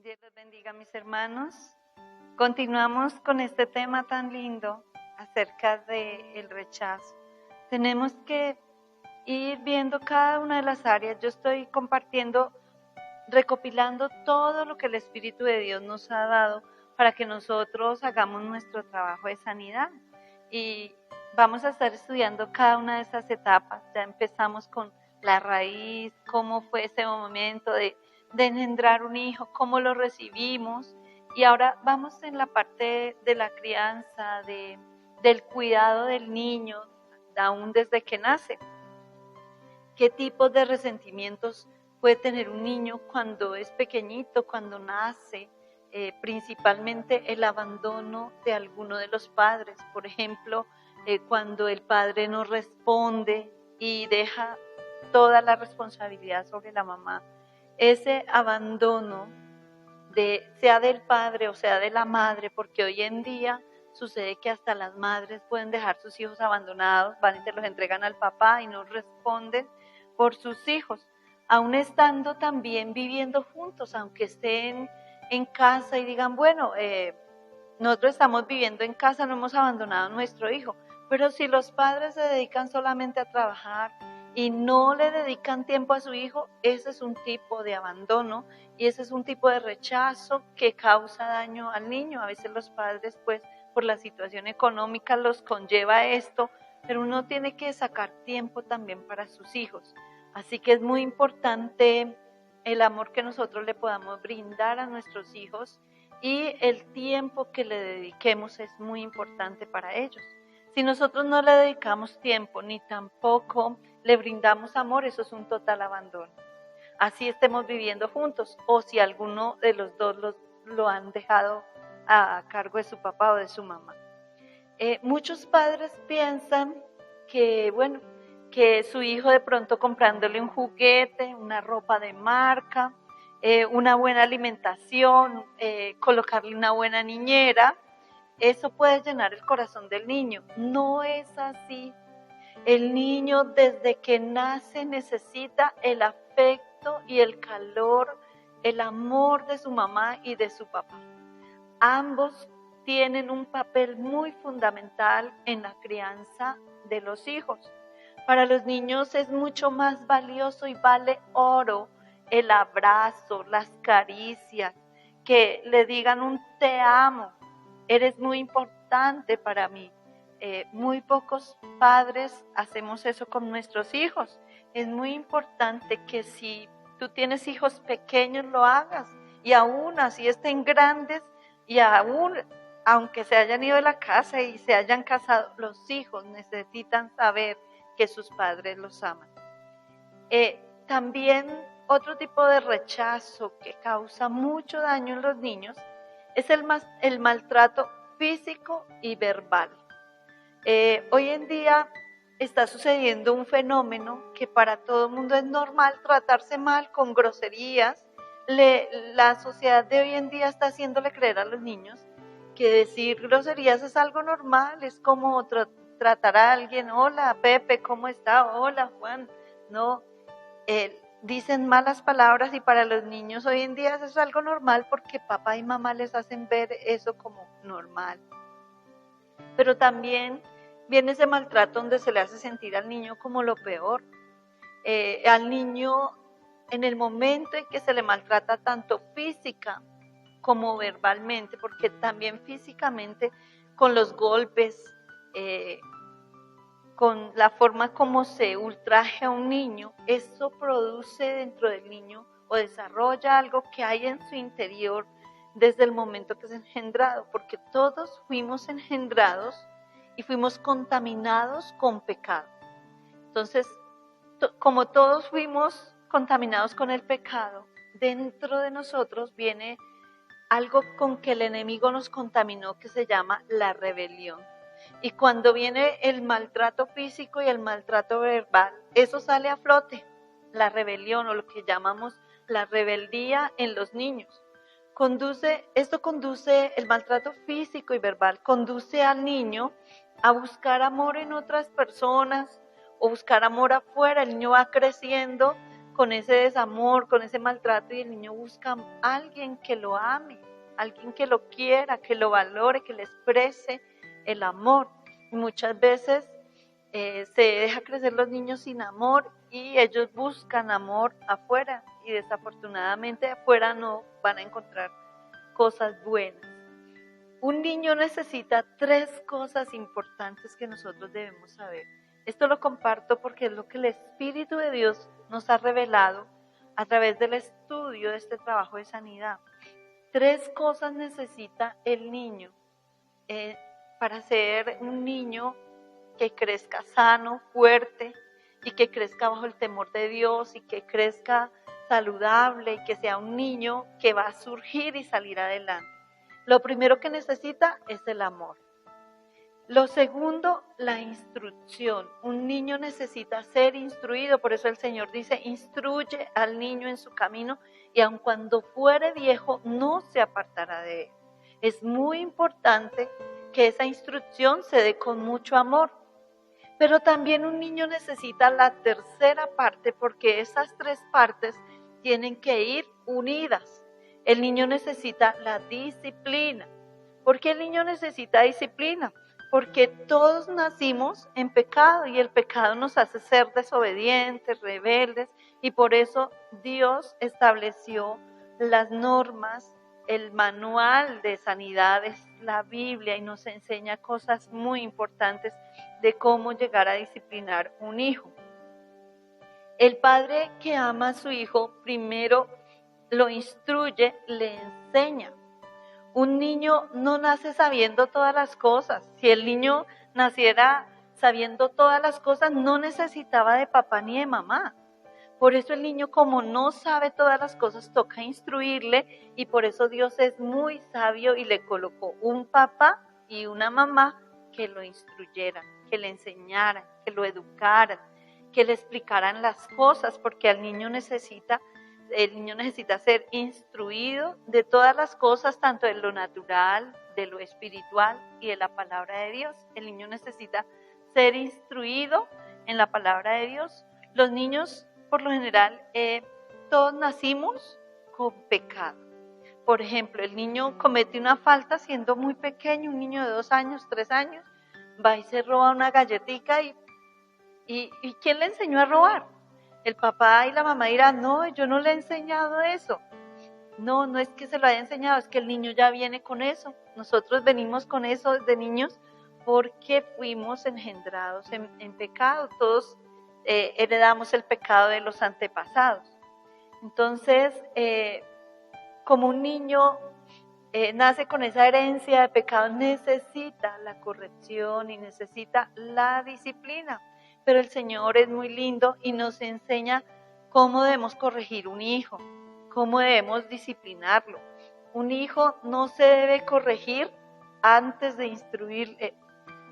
Dios los bendiga, mis hermanos. Continuamos con este tema tan lindo acerca del rechazo. Tenemos que ir viendo cada una de las áreas. Yo estoy compartiendo, recopilando todo lo que el Espíritu de Dios nos ha dado para que nosotros hagamos nuestro trabajo de sanidad. Y vamos a estar estudiando cada una de esas etapas. Ya empezamos con la raíz, cómo fue ese momento de engendrar un hijo, cómo lo recibimos, y ahora vamos en la parte de la crianza, del cuidado del niño, aún desde que nace. ¿Qué tipos de resentimientos puede tener un niño cuando es pequeñito, cuando nace? Principalmente el abandono de alguno de los padres, por ejemplo, cuando el padre no responde y deja toda la responsabilidad sobre la mamá. Ese abandono, sea del padre o sea de la madre, porque hoy en día sucede que hasta las madres pueden dejar sus hijos abandonados, van y se los entregan al papá y no responden por sus hijos, aún estando también viviendo juntos, aunque estén en casa y digan, bueno, nosotros estamos viviendo en casa, no hemos abandonado a nuestro hijo, pero si los padres se dedican solamente a trabajar y no le dedican tiempo a su hijo, ese es un tipo de abandono y ese es un tipo de rechazo que causa daño al niño. A veces los padres, pues, por la situación económica los conlleva esto, pero uno tiene que sacar tiempo también para sus hijos. Así que es muy importante el amor que nosotros le podamos brindar a nuestros hijos y el tiempo que le dediquemos es muy importante para ellos. Si nosotros no le dedicamos tiempo ni tampoco le brindamos amor, eso es un total abandono. Así estemos viviendo juntos o si alguno de los dos lo han dejado a cargo de su papá o de su mamá. Muchos padres piensan que, bueno, que su hijo de pronto comprándole un juguete, una ropa de marca, una buena alimentación, colocarle una buena niñera, eso puede llenar el corazón del niño. No es así. El niño desde que nace necesita el afecto y el calor, el amor de su mamá y de su papá. Ambos tienen un papel muy fundamental en la crianza de los hijos. Para los niños es mucho más valioso y vale oro el abrazo, las caricias, que le digan un te amo, eres muy importante para mí. Muy pocos padres hacemos eso con nuestros hijos. Es muy importante que si tú tienes hijos pequeños lo hagas y aún así estén grandes y aún aunque se hayan ido de la casa y se hayan casado, los hijos necesitan saber que sus padres los aman. También otro tipo de rechazo que causa mucho daño en los niños es el maltrato físico y verbal. Hoy en día está sucediendo un fenómeno que para todo el mundo es normal tratarse mal con groserías. La sociedad de hoy en día está haciéndole creer a los niños que decir groserías es algo normal, es como tratar a alguien, hola Pepe, ¿cómo está? Hola Juan, no, dicen malas palabras y para los niños hoy en día eso es algo normal porque papá y mamá les hacen ver eso como normal. Pero también viene ese maltrato donde se le hace sentir al niño como lo peor. Al niño en el momento en que se le maltrata tanto física como verbalmente, porque también físicamente con los golpes, con la forma como se ultraje a un niño, eso produce dentro del niño o desarrolla algo que hay en su interior desde el momento que es engendrado, porque todos fuimos engendrados y fuimos contaminados con pecado. Entonces, como todos fuimos contaminados con el pecado, dentro de nosotros viene algo con que el enemigo nos contaminó que se llama la rebelión. Y cuando viene el maltrato físico y el maltrato verbal, eso sale a flote, la rebelión o lo que llamamos la rebeldía en los niños. El maltrato físico y verbal conduce al niño a buscar amor en otras personas o buscar amor afuera. El niño va creciendo con ese desamor, con ese maltrato, y el niño busca a alguien que lo ame, alguien que lo quiera, que lo valore, que le exprese el amor. Y muchas veces se deja crecer los niños sin amor y ellos buscan amor afuera, y desafortunadamente afuera no van a encontrar cosas buenas. Un niño necesita 3 cosas importantes que nosotros debemos saber. Esto lo comparto porque es lo que el Espíritu de Dios nos ha revelado a través del estudio de este trabajo de sanidad. 3 cosas necesita el niño para ser un niño que crezca sano, fuerte, y que crezca bajo el temor de Dios, y que crezca saludable, y que sea un niño que va a surgir y salir adelante. Lo primero que necesita es el amor. Lo segundo, la instrucción. Un niño necesita ser instruido, por eso el Señor dice, instruye al niño en su camino, y aun cuando fuere viejo, no se apartará de él. Es muy importante que esa instrucción se dé con mucho amor. Pero también un niño necesita la tercera parte, porque esas 3 partes tienen que ir unidas. El niño necesita la disciplina. ¿Por qué el niño necesita disciplina? Porque todos nacimos en pecado, y el pecado nos hace ser desobedientes, rebeldes, y por eso Dios estableció las normas, el manual de sanidad es la Biblia, y nos enseña cosas muy importantes de cómo llegar a disciplinar un hijo. El padre que ama a su hijo primero lo instruye, le enseña. Un niño no nace sabiendo todas las cosas. Si el niño naciera sabiendo todas las cosas, no necesitaba de papá ni de mamá. Por eso el niño, como no sabe todas las cosas, toca instruirle, y por eso Dios es muy sabio y le colocó un papá y una mamá que lo instruyeran, que le enseñaran, que lo educaran, que le explicaran las cosas, porque el niño necesita ser instruido de todas las cosas, tanto de lo natural, de lo espiritual y de la palabra de Dios. El niño necesita ser instruido en la palabra de Dios. Los niños, por lo general, todos nacimos con pecado. Por ejemplo, el niño comete una falta siendo muy pequeño, un niño de 2 años, 3 años, va y se roba una galletica, y ¿quién le enseñó a robar? El papá y la mamá dirán, no, yo no le he enseñado eso. No, no es que se lo haya enseñado, es que el niño ya viene con eso. Nosotros venimos con eso desde niños porque fuimos engendrados en pecado. Todos heredamos el pecado de los antepasados. Entonces, como un niño nace con esa herencia de pecado, necesita la corrección y necesita la disciplina. Pero el Señor es muy lindo y nos enseña cómo debemos corregir un hijo, cómo debemos disciplinarlo. Un hijo no se debe corregir antes de instruir.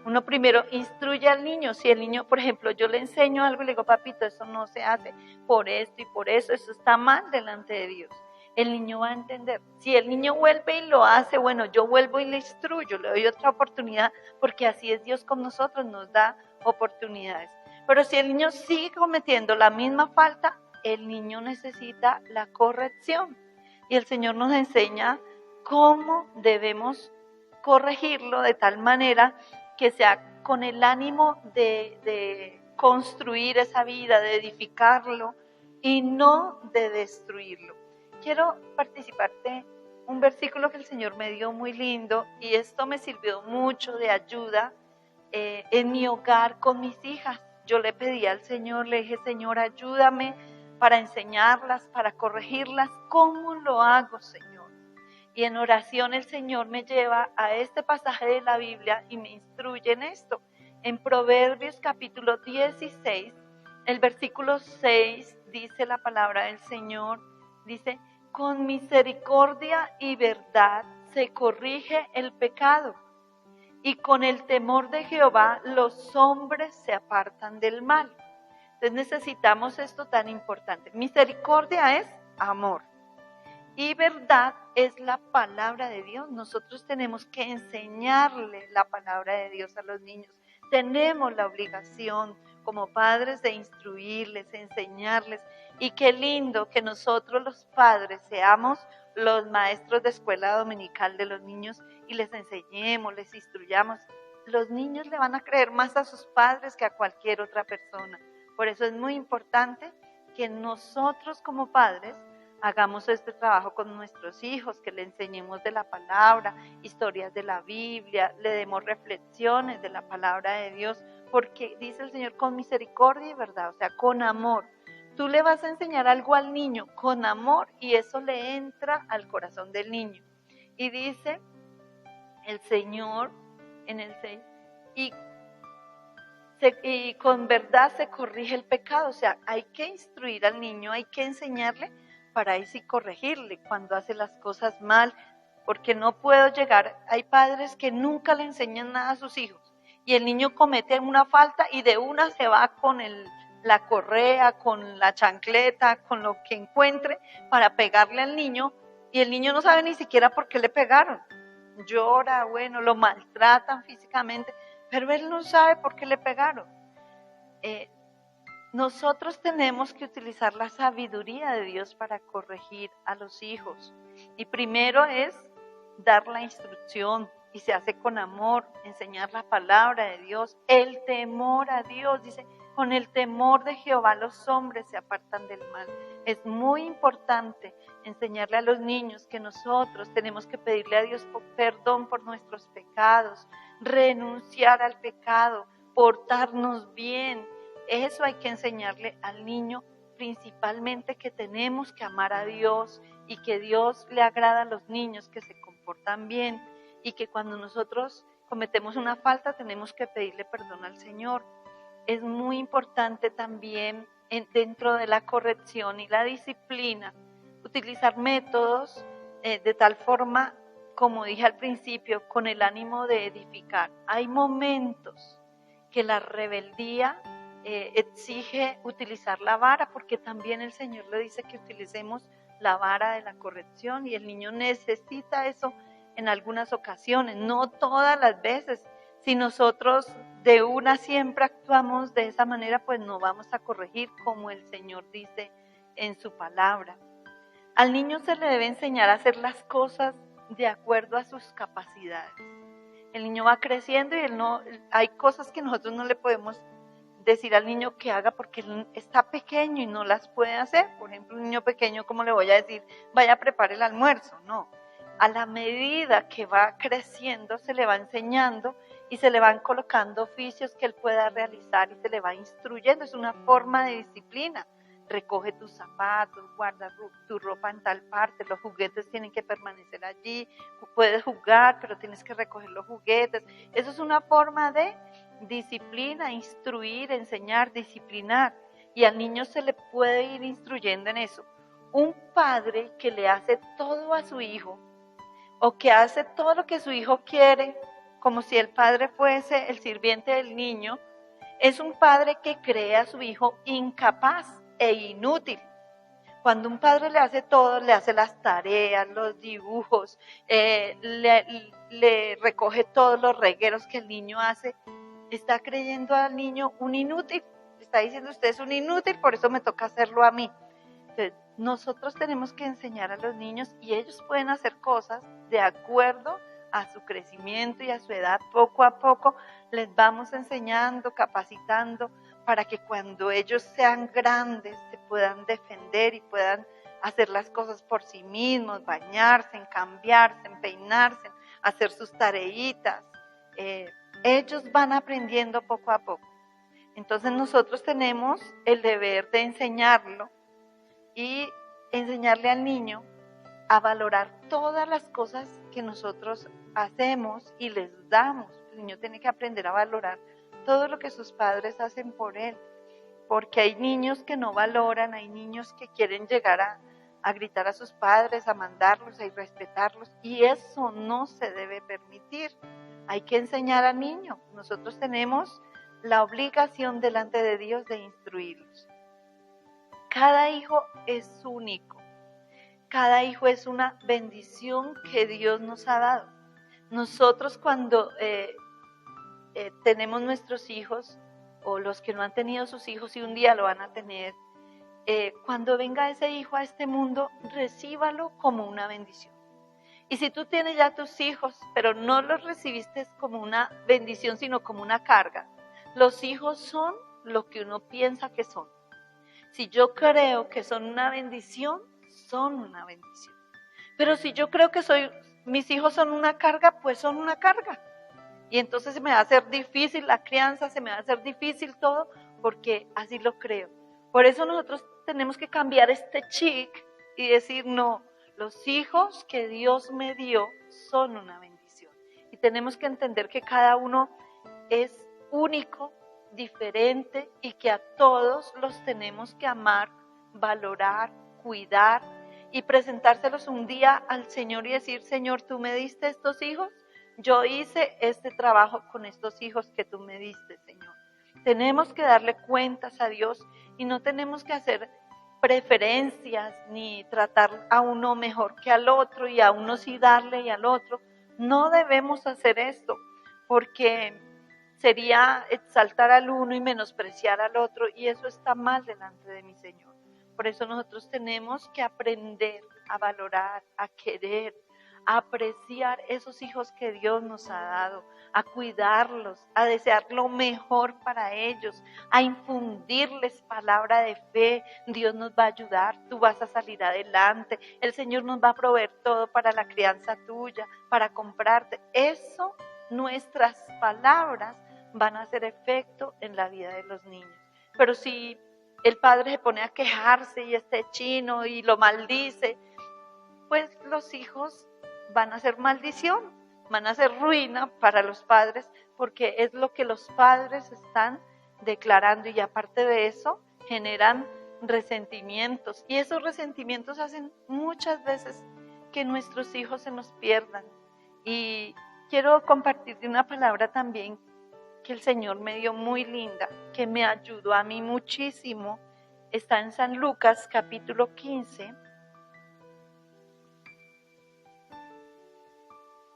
Uno primero instruye al niño. Si el niño, por ejemplo, yo le enseño algo y le digo, papito, eso no se hace por esto y por eso está mal delante de Dios. El niño va a entender. Si el niño vuelve y lo hace, bueno, yo vuelvo y le instruyo, le doy otra oportunidad, porque así es Dios con nosotros, nos da oportunidades. Pero si el niño sigue cometiendo la misma falta, el niño necesita la corrección. Y el Señor nos enseña cómo debemos corregirlo de tal manera que sea con el ánimo de construir esa vida, de edificarlo y no de destruirlo. Quiero participarte un versículo que el Señor me dio muy lindo, y esto me sirvió mucho de ayuda en mi hogar con mis hijas. Yo le pedí al Señor, le dije, Señor, ayúdame para enseñarlas, para corregirlas. ¿Cómo lo hago, Señor? Y en oración el Señor me lleva a este pasaje de la Biblia y me instruye en esto. En Proverbios capítulo 16, el versículo 6, dice la palabra del Señor, dice, con misericordia y verdad se corrige el pecado, y con el temor de Jehová los hombres se apartan del mal. Entonces necesitamos esto tan importante. Misericordia es amor. Y verdad es la palabra de Dios. Nosotros tenemos que enseñarle la palabra de Dios a los niños. Tenemos la obligación como padres de instruirles, enseñarles. Y qué lindo que nosotros los padres seamos los maestros de escuela dominical de los niños y les enseñemos, les instruyamos. Los niños le van a creer más a sus padres que a cualquier otra persona. Por eso es muy importante que nosotros como padres hagamos este trabajo con nuestros hijos, que le enseñemos de la palabra, historias de la Biblia, le demos reflexiones de la palabra de Dios, porque dice el Señor con misericordia y verdad, o sea, con amor. Tú le vas a enseñar algo al niño con amor y eso le entra al corazón del niño. Y dice el Señor en el 6, y con verdad se corrige el pecado, o sea, hay que instruir al niño, hay que enseñarle para ahí sí corregirle cuando hace las cosas mal, porque no puedo llegar, hay padres que nunca le enseñan nada a sus hijos y el niño comete una falta y de una se va con la correa, con la chancleta, con lo que encuentre para pegarle al niño y el niño no sabe ni siquiera por qué le pegaron, llora, bueno, lo maltratan físicamente, pero él no sabe por qué le pegaron. Nosotros tenemos que utilizar la sabiduría de Dios para corregir a los hijos. Y primero es dar la instrucción y se hace con amor, enseñar la palabra de Dios, el temor a Dios. Dice, con el temor de Jehová los hombres se apartan del mal. Es muy importante enseñarle a los niños que nosotros tenemos que pedirle a Dios perdón por nuestros pecados, renunciar al pecado, portarnos bien. Eso hay que enseñarle al niño, principalmente que tenemos que amar a Dios y que Dios le agrada a los niños que se comportan bien y que cuando nosotros cometemos una falta tenemos que pedirle perdón al Señor. Es muy importante también dentro de la corrección y la disciplina utilizar métodos de tal forma, como dije al principio, con el ánimo de edificar. Hay momentos que la rebeldía exige utilizar la vara, porque también el Señor le dice que utilicemos la vara de la corrección y el niño necesita eso en algunas ocasiones, no todas las veces. Si nosotros de una siempre actuamos de esa manera, pues no vamos a corregir como el Señor dice en su palabra. Al niño se le debe enseñar a hacer las cosas de acuerdo a sus capacidades. El niño va creciendo y hay cosas que nosotros no le podemos decir al niño que haga porque él está pequeño y no las puede hacer. Por ejemplo, un niño pequeño, ¿cómo le voy a decir, vaya a preparar el almuerzo? No. A la medida que va creciendo, se le va enseñando y se le van colocando oficios que él pueda realizar y se le va instruyendo. Es una forma de disciplina. Recoge tus zapatos, guarda tu ropa en tal parte, los juguetes tienen que permanecer allí, puedes jugar, pero tienes que recoger los juguetes. Eso es una forma de disciplina, instruir, enseñar, disciplinar. Y al niño se le puede ir instruyendo en eso. Un padre que le hace todo a su hijo, o que hace todo lo que su hijo quiere, como si el padre fuese el sirviente del niño, es un padre que cree a su hijo incapaz e inútil. Cuando un padre le hace todo, le hace las tareas, los dibujos, le recoge todos los regueros que el niño hace, está creyendo al niño un inútil. Está diciendo, usted es un inútil, por eso me toca hacerlo a mí. Entonces, nosotros tenemos que enseñar a los niños y ellos pueden hacer cosas de acuerdo a su crecimiento y a su edad. Poco a poco les vamos enseñando, capacitando, para que cuando ellos sean grandes se puedan defender y puedan hacer las cosas por sí mismos, bañarse, cambiarse, peinarse, hacer sus tareitas. Ellos van aprendiendo poco a poco. Entonces nosotros tenemos el deber de enseñarlo y enseñarle al niño a valorar todas las cosas que nosotros hacemos y les damos. El niño tiene que aprender a valorar todo lo que sus padres hacen por él, porque hay niños que no valoran, hay niños que quieren llegar a gritar a sus padres, a mandarlos, a irrespetarlos, y eso no se debe permitir. Hay que enseñar al niño. Nosotros tenemos la obligación delante de Dios de instruirlos. Cada hijo es único. Cada hijo es una bendición que Dios nos ha dado. Nosotros cuando tenemos nuestros hijos, o los que no han tenido sus hijos y un día lo van a tener, cuando venga ese hijo a este mundo, recíbalo como una bendición. Y si tú tienes ya tus hijos, pero no los recibiste como una bendición, sino como una carga, los hijos son lo que uno piensa que son. Si yo creo que son una bendición, son una bendición. Pero si yo creo que mis hijos son una carga, pues son una carga. Y entonces se me va a hacer difícil la crianza, se me va a hacer difícil todo, porque así lo creo. Por eso nosotros tenemos que cambiar este chip y decir, no, los hijos que Dios me dio son una bendición. Y tenemos que entender que cada uno es único, diferente, y que a todos los tenemos que amar, valorar, cuidar y presentárselos un día al Señor y decir, Señor, tú me diste estos hijos, yo hice este trabajo con estos hijos que tú me diste, Señor. Tenemos que darle cuentas a Dios y no tenemos que hacer preferencias ni tratar a uno mejor que al otro y a uno sí darle y al otro. No debemos hacer esto porque sería exaltar al uno y menospreciar al otro, y eso está mal delante de mi Señor. Por eso nosotros tenemos que aprender a valorar, a querer, a apreciar esos hijos que Dios nos ha dado, a cuidarlos, a desear lo mejor para ellos, a infundirles palabra de fe. Dios nos va a ayudar, tú vas a salir adelante, el Señor nos va a proveer todo para la crianza tuya, para comprarte. Eso, nuestras palabras van a hacer efecto en la vida de los niños. Pero si el padre se pone a quejarse y este chino y lo maldice, pues los hijos van a ser maldición, van a ser ruina para los padres, porque es lo que los padres están declarando, y aparte de eso generan resentimientos, y esos resentimientos hacen muchas veces que nuestros hijos se nos pierdan. Y quiero compartirte una palabra también que el Señor me dio muy linda, que me ayudó a mí muchísimo. Está en San Lucas capítulo 15,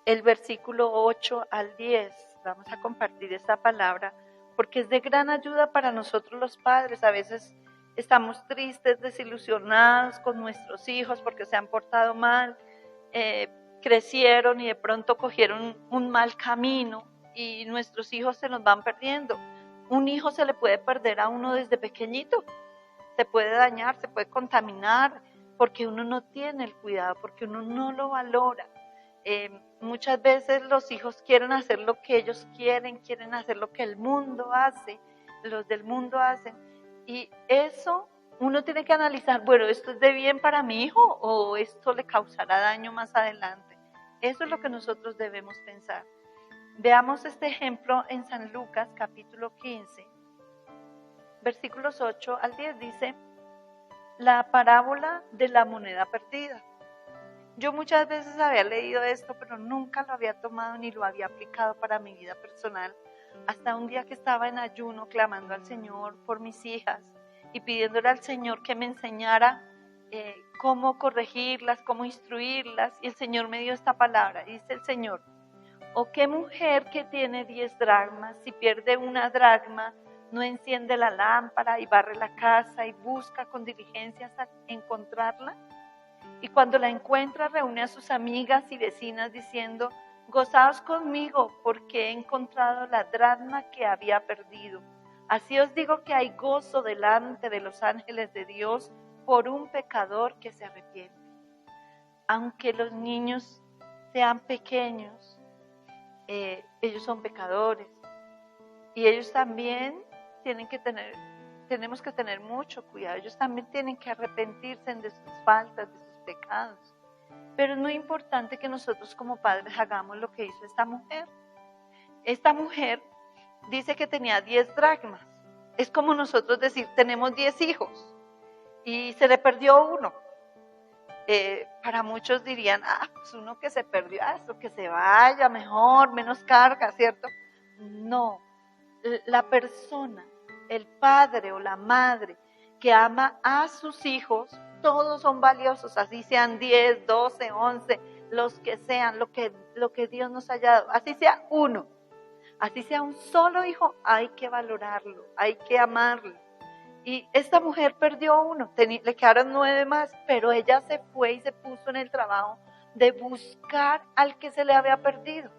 el versículo 8 al 10. Vamos a compartir esta palabra porque es de gran ayuda para nosotros los padres. A veces estamos tristes, desilusionados con nuestros hijos porque se han portado mal, crecieron y de pronto cogieron un mal camino y nuestros hijos se nos van perdiendo. Un hijo se le puede perder a uno desde pequeñito, se puede dañar, se puede contaminar porque uno no tiene el cuidado, porque uno no lo valora. Muchas veces los hijos quieren hacer lo que ellos quieren hacer lo que el mundo hace, los del mundo hacen, y eso uno tiene que analizar, bueno, ¿esto es de bien para mi hijo o esto le causará daño más adelante? Eso es lo que nosotros debemos pensar. Veamos este ejemplo en San Lucas capítulo 15, versículos 8 al 10, dice, la parábola de la moneda perdida. Yo muchas veces había leído esto, pero nunca lo había tomado ni lo había aplicado para mi vida personal. Hasta un día que estaba en ayuno clamando al Señor por mis hijas y pidiéndole al Señor que me enseñara cómo corregirlas, cómo instruirlas. Y el Señor me dio esta palabra. Dice el Señor, ¿o qué mujer que tiene 10 dracmas, si pierde una dracma, no enciende la lámpara y barre la casa y busca con diligencia hasta encontrarla? Y cuando la encuentra, reúne a sus amigas y vecinas diciendo, gozaos conmigo porque he encontrado la dracma que había perdido. Así os digo que hay gozo delante de los ángeles de Dios por un pecador que se arrepiente. Aunque los niños sean pequeños, ellos son pecadores. Y ellos también tenemos que tener mucho cuidado. Ellos también tienen que arrepentirse de sus faltas, de sus pecados. Pero es muy importante que nosotros como padres hagamos lo que hizo esta mujer. Esta mujer dice que tenía 10 dracmas. Es como nosotros decir, tenemos 10 hijos y se le perdió uno. Para muchos dirían, pues uno que se perdió, eso que se vaya mejor, menos carga, ¿cierto? No, la persona, el padre o la madre que ama a sus hijos, todos son valiosos, así sean 10, 12, 11, los que sean, lo que Dios nos haya dado, así sea uno. Así sea un solo hijo, hay que valorarlo, hay que amarlo. Y esta mujer perdió uno, le quedaron 9 más, pero ella se fue y se puso en el trabajo de buscar al que se le había perdido.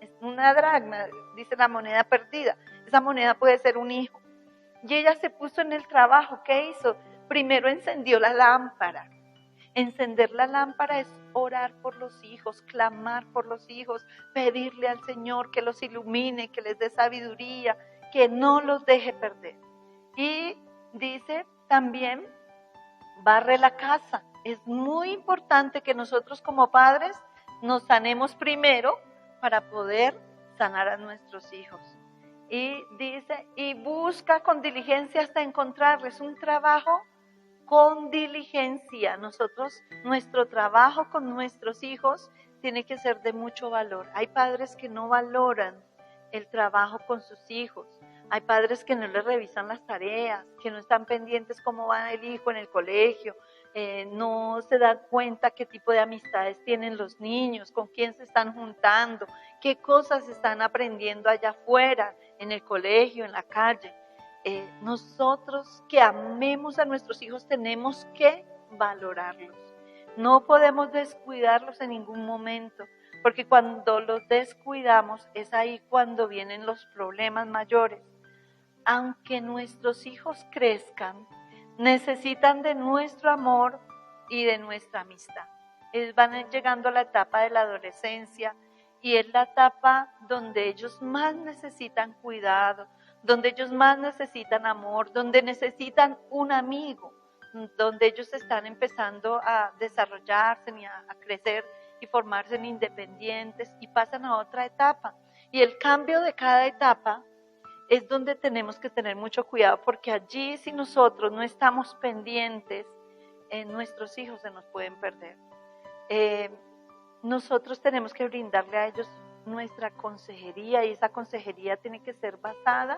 Es una dracma, dice la moneda perdida. Esa moneda puede ser un hijo. Y ella se puso en el trabajo. ¿Qué hizo? Primero encendió la lámpara. Encender la lámpara es orar por los hijos, clamar por los hijos, pedirle al Señor que los ilumine, que les dé sabiduría, que no los deje perder. Y dice también, barre la casa. Es muy importante que nosotros como padres nos sanemos primero para poder sanar a nuestros hijos. Y dice, y busca con diligencia hasta encontrarles un trabajo con diligencia. Nuestro trabajo con nuestros hijos tiene que ser de mucho valor. Hay padres que no valoran el trabajo con sus hijos. Hay padres que no les revisan las tareas, que no están pendientes cómo va el hijo en el colegio, no se dan cuenta qué tipo de amistades tienen los niños, con quién se están juntando, qué cosas están aprendiendo allá afuera, en el colegio, en la calle. Nosotros que amemos a nuestros hijos tenemos que valorarlos. No podemos descuidarlos en ningún momento, porque cuando los descuidamos es ahí cuando vienen los problemas mayores. Aunque nuestros hijos crezcan, necesitan de nuestro amor y de nuestra amistad. Ellos van llegando a la etapa de la adolescencia y es la etapa donde ellos más necesitan cuidado, donde ellos más necesitan amor, donde necesitan un amigo, donde ellos están empezando a desarrollarse y a crecer y formarse en independientes y pasan a otra etapa. Y el cambio de cada etapa es donde tenemos que tener mucho cuidado, porque allí si nosotros no estamos pendientes, nuestros hijos se nos pueden perder. Nosotros tenemos que brindarle a ellos nuestra consejería y esa consejería tiene que ser basada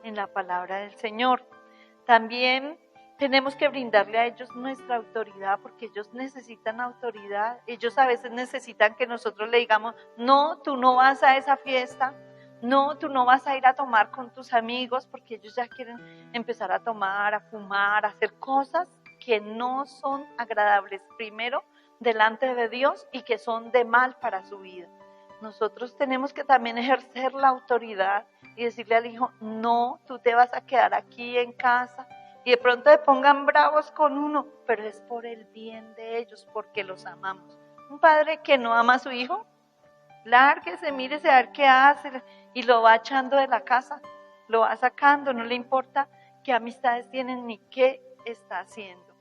en la palabra del Señor. También tenemos que brindarle a ellos nuestra autoridad porque ellos necesitan autoridad. Ellos a veces necesitan que nosotros le digamos, no, tú no vas a esa fiesta, no, tú no vas a ir a tomar con tus amigos porque ellos ya quieren empezar a tomar, a fumar, a hacer cosas que no son agradables primero delante de Dios y que son de mal para su vida. Nosotros tenemos que también ejercer la autoridad y decirle al hijo, no, tú te vas a quedar aquí en casa y de pronto se pongan bravos con uno, pero es por el bien de ellos, porque los amamos. Un padre que no ama a su hijo, lárguese, mírese a ver qué hace y lo va echando de la casa, lo va sacando, no le importa qué amistades tienen ni qué está haciendo.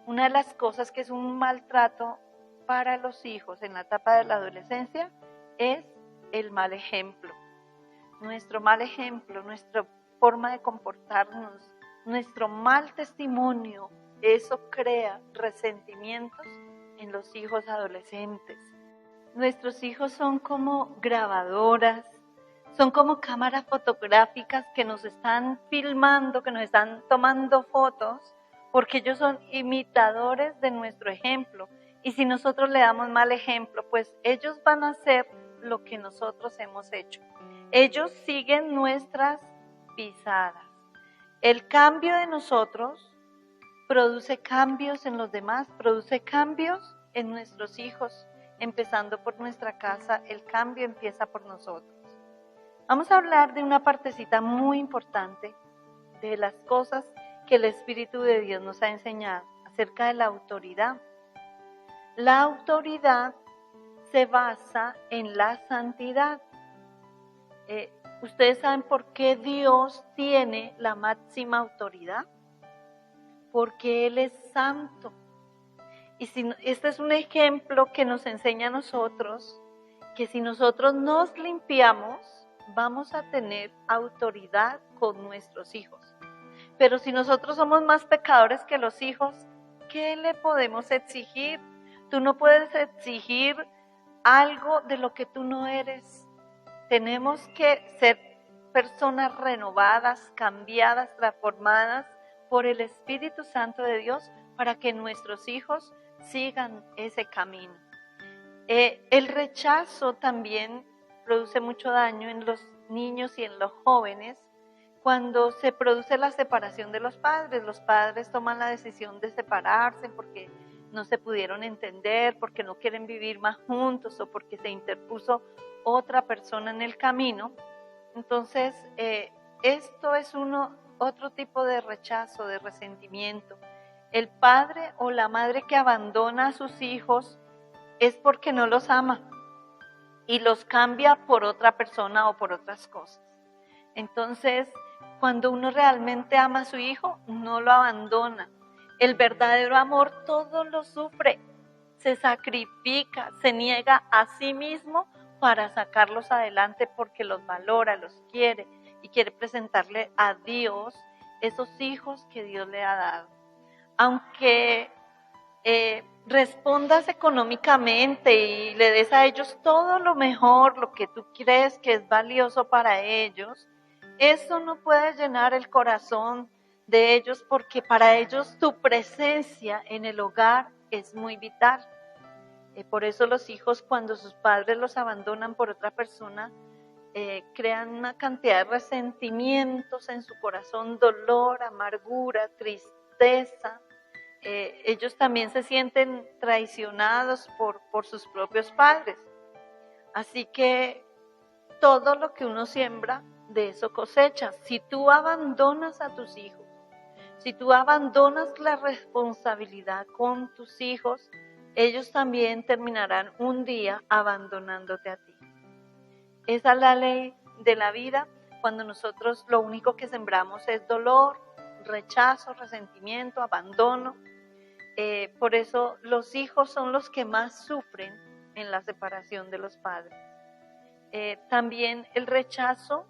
Una de las cosas que es un maltrato para los hijos en la etapa de la adolescencia es el mal ejemplo. Nuestro mal ejemplo, nuestra forma de comportarnos, nuestro mal testimonio, eso crea resentimientos en los hijos adolescentes. Nuestros hijos son como grabadoras, son como cámaras fotográficas que nos están filmando, que nos están tomando fotos, porque ellos son imitadores de nuestro ejemplo. Y si nosotros le damos mal ejemplo, pues ellos van a hacer lo que nosotros hemos hecho. Ellos siguen nuestras pisadas. El cambio de nosotros produce cambios en los demás, produce cambios en nuestros hijos. Empezando por nuestra casa, el cambio empieza por nosotros. Vamos a hablar de una partecita muy importante de las cosas que el Espíritu de Dios nos ha enseñado acerca de la autoridad. La autoridad se basa en la santidad. ¿Ustedes saben por qué Dios tiene la máxima autoridad? Porque Él es santo. Y este es un ejemplo que nos enseña a nosotros que si nosotros nos limpiamos, vamos a tener autoridad con nuestros hijos. Pero si nosotros somos más pecadores que los hijos, ¿qué le podemos exigir? Tú no puedes exigir algo de lo que tú no eres. Tenemos que ser personas renovadas, cambiadas, transformadas por el Espíritu Santo de Dios para que nuestros hijos sigan ese camino. El rechazo también produce mucho daño en los niños y en los jóvenes cuando se produce la separación de los padres. Los padres toman la decisión de separarse porque no se pudieron entender, porque no quieren vivir más juntos o porque se interpuso otra persona en el camino. Entonces, esto es otro tipo de rechazo, de resentimiento. El padre o la madre que abandona a sus hijos es porque no los ama y los cambia por otra persona o por otras cosas. Entonces, cuando uno realmente ama a su hijo, no lo abandona. El verdadero amor todo lo sufre, se sacrifica, se niega a sí mismo para sacarlos adelante porque los valora, los quiere y quiere presentarle a Dios esos hijos que Dios le ha dado. Aunque respondas económicamente y le des a ellos todo lo mejor, lo que tú crees que es valioso para ellos, eso no puede llenar el corazón de ellos porque para ellos tu presencia en el hogar es muy vital. Por eso los hijos, cuando sus padres los abandonan por otra persona, crean una cantidad de resentimientos en su corazón, dolor, amargura, tristeza. Ellos también se sienten traicionados por sus propios padres. Así que todo lo que uno siembra, de eso cosecha. Si tú abandonas a tus hijos, si tú abandonas la responsabilidad con tus hijos, ellos también terminarán un día abandonándote a ti. Esa es la ley de la vida, cuando nosotros lo único que sembramos es dolor, rechazo, resentimiento, abandono. Por eso los hijos son los que más sufren en la separación de los padres. También el rechazo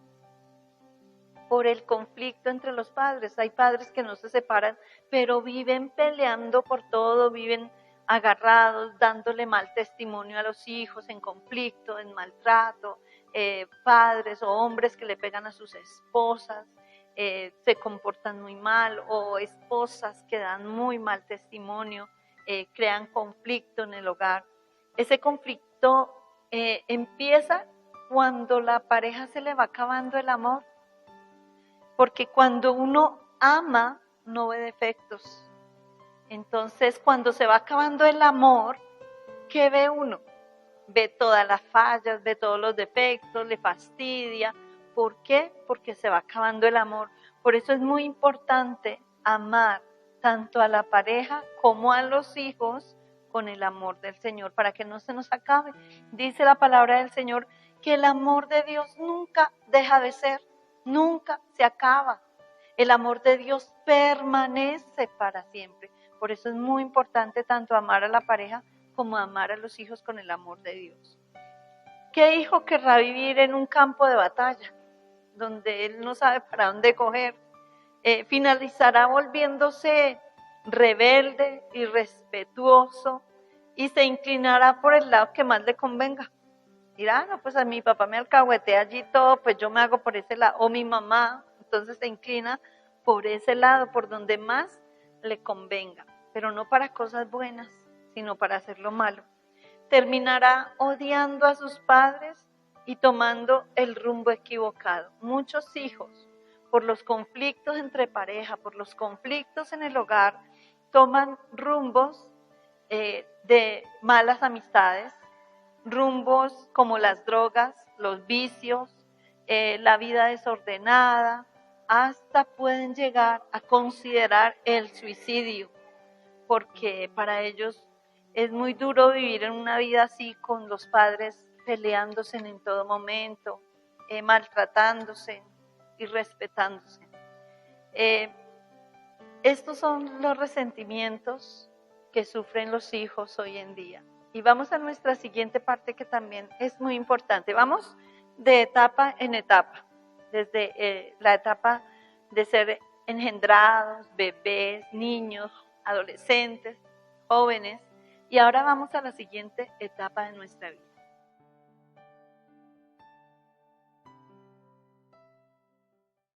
por el conflicto entre los padres. Hay padres que no se separan, pero viven peleando por todo, viven agarrados, dándole mal testimonio a los hijos, en conflicto, en maltrato, padres o hombres que le pegan a sus esposas, se comportan muy mal, o esposas que dan muy mal testimonio, crean conflicto en el hogar. Ese conflicto empieza cuando la pareja se le va acabando el amor, porque cuando uno ama no ve defectos. Entonces, cuando se va acabando el amor, ¿qué ve uno? Ve todas las fallas, ve todos los defectos, le fastidia. ¿Por qué? Porque se va acabando el amor. Por eso es muy importante amar tanto a la pareja como a los hijos con el amor del Señor, para que no se nos acabe. Dice la palabra del Señor que el amor de Dios nunca deja de ser, nunca se acaba. El amor de Dios permanece para siempre. Por eso es muy importante tanto amar a la pareja como amar a los hijos con el amor de Dios. ¿Qué hijo querrá vivir en un campo de batalla donde él no sabe para dónde coger? Finalizará volviéndose rebelde, irrespetuoso y se inclinará por el lado que más le convenga. Dirá, no, pues a mi papá me alcahuetea allí todo, pues yo me hago por ese lado. O mi mamá, entonces se inclina por ese lado, por donde más le convenga, pero no para cosas buenas, sino para hacer lo malo. Terminará odiando a sus padres y tomando el rumbo equivocado. Muchos hijos, por los conflictos entre pareja, por los conflictos en el hogar, toman rumbos de malas amistades, rumbos como las drogas, los vicios, la vida desordenada, hasta pueden llegar a considerar el suicidio, porque para ellos es muy duro vivir en una vida así, con los padres peleándose en todo momento, maltratándose y respetándose. Estos son los resentimientos que sufren los hijos hoy en día. Y vamos a nuestra siguiente parte, que también es muy importante. Vamos de etapa en etapa, desde la etapa de ser engendrados, bebés, niños, adolescentes, jóvenes, y ahora vamos a la siguiente etapa de nuestra vida.